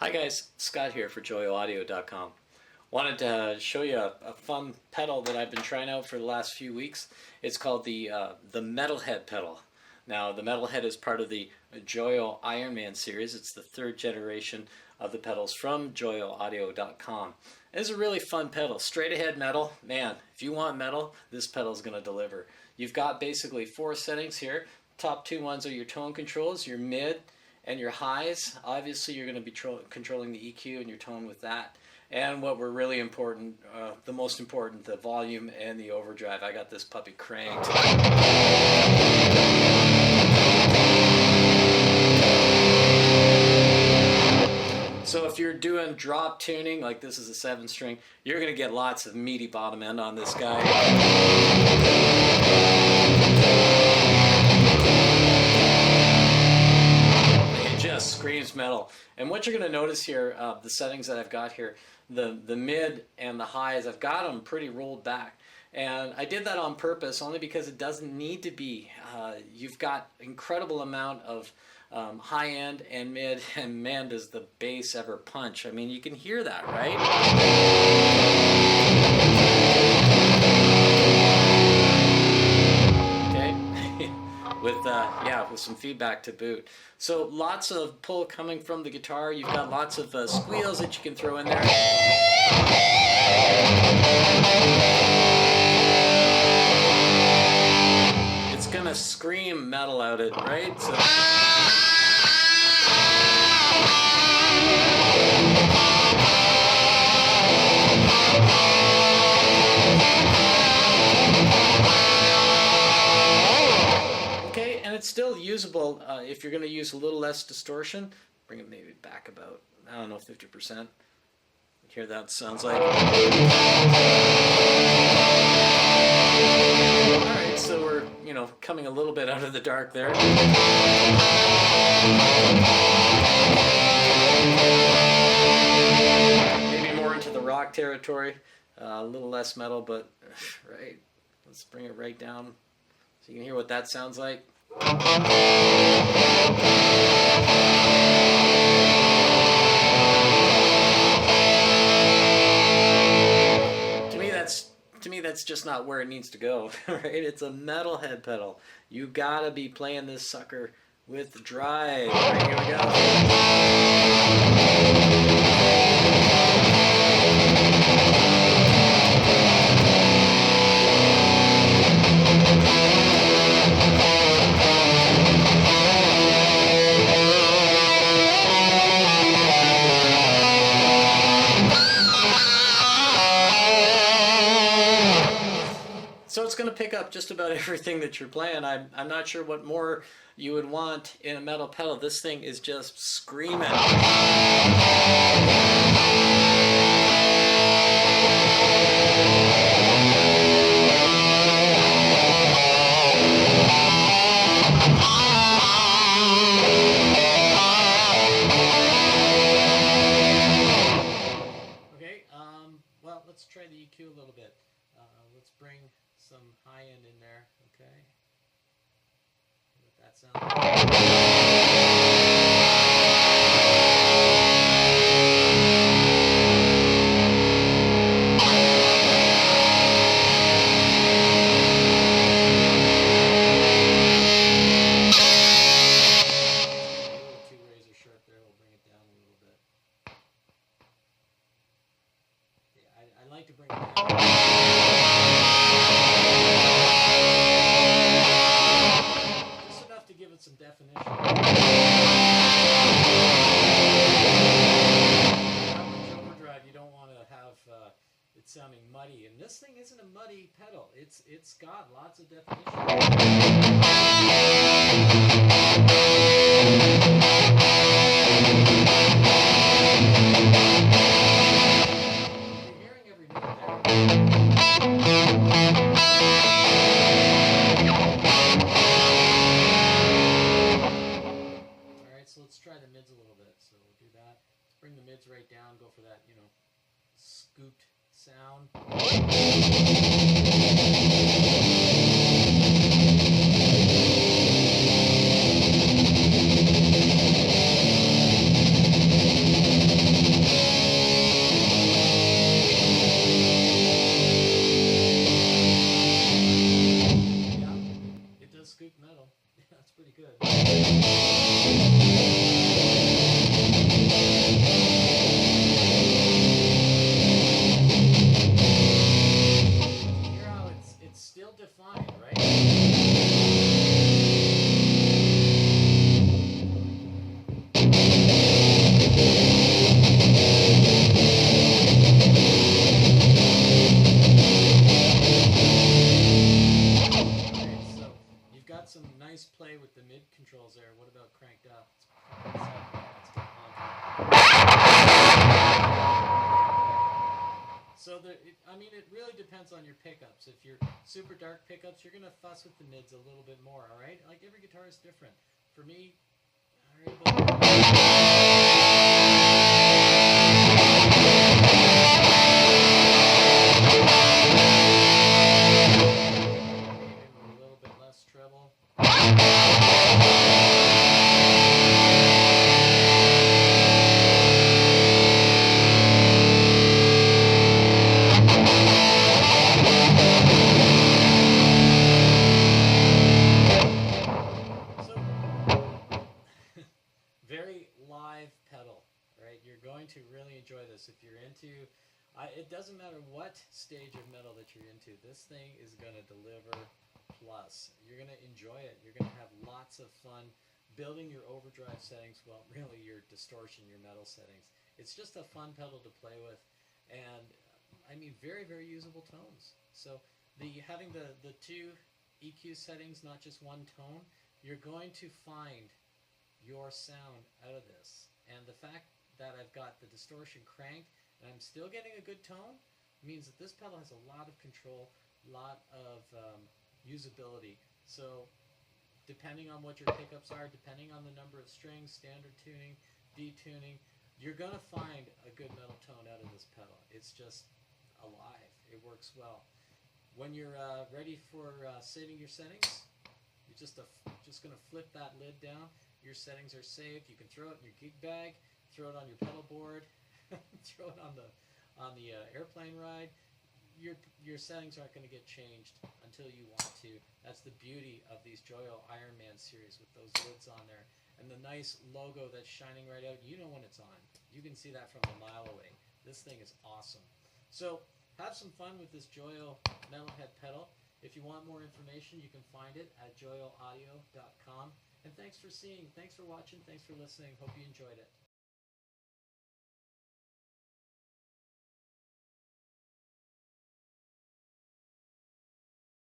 Hi guys, Scott here for JoyoAudio.com. Wanted to show you a fun pedal that I've been trying out for the last few weeks. It's called the Metalhead pedal. Now the Metalhead is part of the Joyo Ironman series. It's the third generation of the pedals from JoyoAudio.com. It's a really fun pedal. Straight ahead metal. Man, if you want metal, this pedal is going to deliver. You've got basically four settings here. Top two ones are your tone controls, your mid, and your highs. Obviously you're going to be controlling the EQ and your tone with that. And what were really important, the most important, the volume and the overdrive. I got this puppy cranked. So if you're doing drop tuning, like this is a 7-string, you're going to get lots of meaty bottom end on this guy. Screams metal. And what you're going to notice here, the settings that I've got here, the mid and the highs, I've got them pretty rolled back. And I did that on purpose only because it doesn't need to be. You've got incredible amount of high end and mid, and man does the bass ever punch. I mean, you can hear that, right? With some feedback to boot. So lots of pull coming from the guitar. You've got lots of squeals that you can throw in there. It's gonna scream metal out it, right? So it's still usable if you're going to use a little less distortion. Bring it maybe back about, I don't know, 50%. Hear that sounds like. Alright, so we're, coming a little bit out of the dark there. Maybe more into the rock territory. A little less metal, but, right. Let's bring it right down so you can hear what that sounds like. To me that's just not where it needs to go, right? It's a Metalhead pedal. You gotta be playing this sucker with drive. Right, here we go. So it's going to pick up just about everything that you're playing. I'm not sure what more you would want in a metal pedal. This thing is just screaming. Okay, well, let's try the EQ a little bit. Let's bring some high end in there, okay? What that sounds a little too razor sharp there. We'll bring it down a little bit. Yeah, I like to bring it down. Some definition. Overdrive, you don't want to have it sounding muddy, and this thing isn't a muddy pedal. It's got lots of definition. You're hearing every note there. Let's try the mids a little bit. So we'll do that. Let's bring the mids right down, go for that, scooped sound. I mean, it really depends on your pickups. If you're super dark pickups, you're gonna fuss with the mids a little bit more. All right, like every guitar is different. For me, all right, a little bit less treble. Very live pedal, right? You're going to really enjoy this if you're into. It doesn't matter what stage of metal that you're into. This thing is going to deliver plus. You're going to enjoy it. You're going to have lots of fun building your overdrive settings. Well, really your distortion, your metal settings. It's just a fun pedal to play with, and I mean very very usable tones. So having the two EQ settings, not just one tone, you're going to find your sound out of this. And the fact that I've got the distortion cranked and I'm still getting a good tone means that this pedal has a lot of control, a lot of usability. So depending on what your pickups are, depending on the number of strings, standard tuning, detuning, you're going to find a good metal tone out of this pedal. It's just alive. It works well. When you're ready for saving your settings, you're just going to flip that lid down. Your settings are saved. You can throw it in your gig bag, throw it on your pedal board, throw it on the airplane ride. Your settings aren't going to get changed until you want to. That's the beauty of these Joyo Iron Man series with those lids on there and the nice logo that's shining right out. You know when it's on. You can see that from a mile away. This thing is awesome. So have some fun with this Joyo Metalhead pedal. If you want more information, you can find it at joyoaudio.com. And thanks for watching, thanks for listening. Hope you enjoyed it.